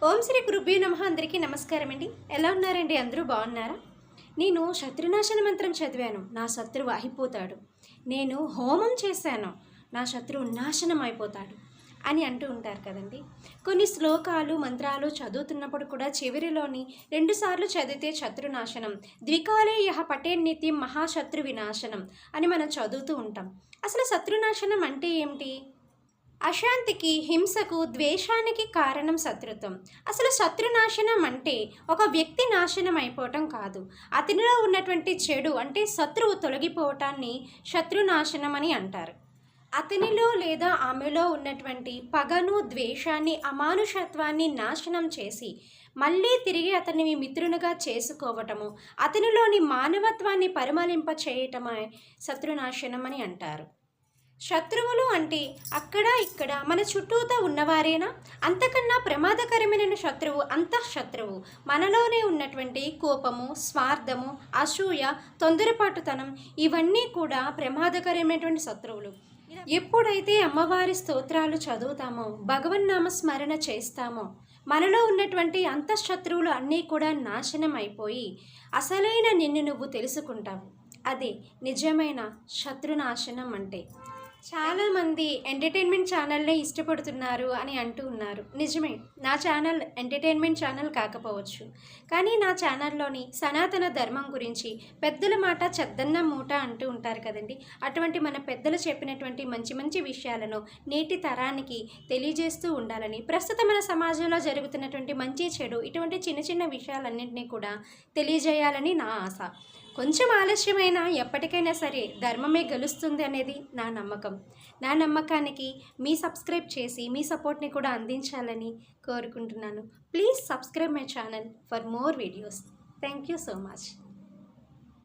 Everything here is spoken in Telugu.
ఓం శ్రీ గురుభ్యో నమః. అందరికీ నమస్కారం అండి. ఎలా ఉన్నారండి? అందరూ బాగున్నారా? నేను శత్రునాశన మంత్రం చదివాను, నా శత్రువు అయిపోతాడు. నేను హోమం చేశాను, నా శత్రువు నాశనం అయిపోతాడు అని అంటూ ఉంటారు కదండి. కొన్ని శ్లోకాలు మంత్రాలు చదువుతున్నప్పుడు కూడా చివరిలోని 2 సార్లు చదివితే శత్రునాశనం, ద్వికాలే యహ పటే నిత్యం మహాశత్రు వినాశనం అని మనం చదువుతూ ఉంటాం. అసలు శత్రునాశనం అంటే ఏమిటి? అశాంతికి, హింసకు, ద్వేషానికి కారణం శత్రుత్వం. అసలు శత్రునాశనం అంటే ఒక వ్యక్తి నాశనం అయిపోవటం కాదు, అతనిలో ఉన్నటువంటి చెడు అంటే శత్రువు తొలగిపోవటాన్ని శత్రునాశనం అని అంటారు. అతనిలో లేదా ఆమెలో ఉన్నటువంటి పగను, ద్వేషాన్ని, అమానుషత్వాన్ని నాశనం చేసి మళ్ళీ తిరిగి అతన్ని మిత్రునిగా చేసుకోవటము, అతనిలోని మానవత్వాన్ని పరిమళింప చేయటమే శత్రునాశనం అని అంటారు. శత్రువులు అంటే అక్కడ ఇక్కడ మన చుట్టూతా ఉన్నవారేనా? అంతకన్నా ప్రమాదకరమైన శత్రువు అంతఃశత్రువు. మనలోనే ఉన్నటువంటి కోపము, స్వార్థము, అసూయ, తొందరపాటుతనం ఇవన్నీ కూడా ప్రమాదకరమైనటువంటి శత్రువులు. ఎప్పుడైతే అమ్మవారి స్తోత్రాలు చదువుతామో, భగవన్నామ స్మరణ చేస్తామో, మనలో ఉన్నటువంటి అంతఃశత్రువులు అన్నీ కూడా నాశనం అయిపోయి అసలైన నిన్ను నువ్వు తెలుసుకుంటావు. అదే నిజమైన శత్రునాశనం అంటే. చాలామంది ఎంటర్టైన్మెంట్ ఛానల్నే ఇష్టపడుతున్నారు అని అంటూ ఉన్నారు. నిజమే, నా ఛానల్ ఎంటర్టైన్మెంట్ ఛానల్ కాకపోవచ్చు, కానీ నా ఛానల్లోని సనాతన ధర్మం గురించి పెద్దల మాట చెద్దన్న మూట అంటూ ఉంటారు కదండి. అటువంటి మన పెద్దలు చెప్పినటువంటి మంచి మంచి విషయాలను నేటి తరానికి తెలియజేస్తూ ఉండాలని, ప్రస్తుతం మన సమాజంలో జరుగుతున్నటువంటి మంచి చెడు ఇటువంటి చిన్న చిన్న విషయాలన్నింటినీ కూడా తెలియజేయాలని నా ఆశ. కొంచెం ఆలస్యమైనా ఎప్పటికైనా సరే ధర్మమే గెలుస్తుంది అనేది నా నమ్మకం. నా నమ్మకానికి మీ సబ్స్క్రైబ్ చేసి మీ సపోర్ట్ని కూడా అందించాలని కోరుకుంటున్నాను. Please subscribe my channel for more videos. Thank you so much.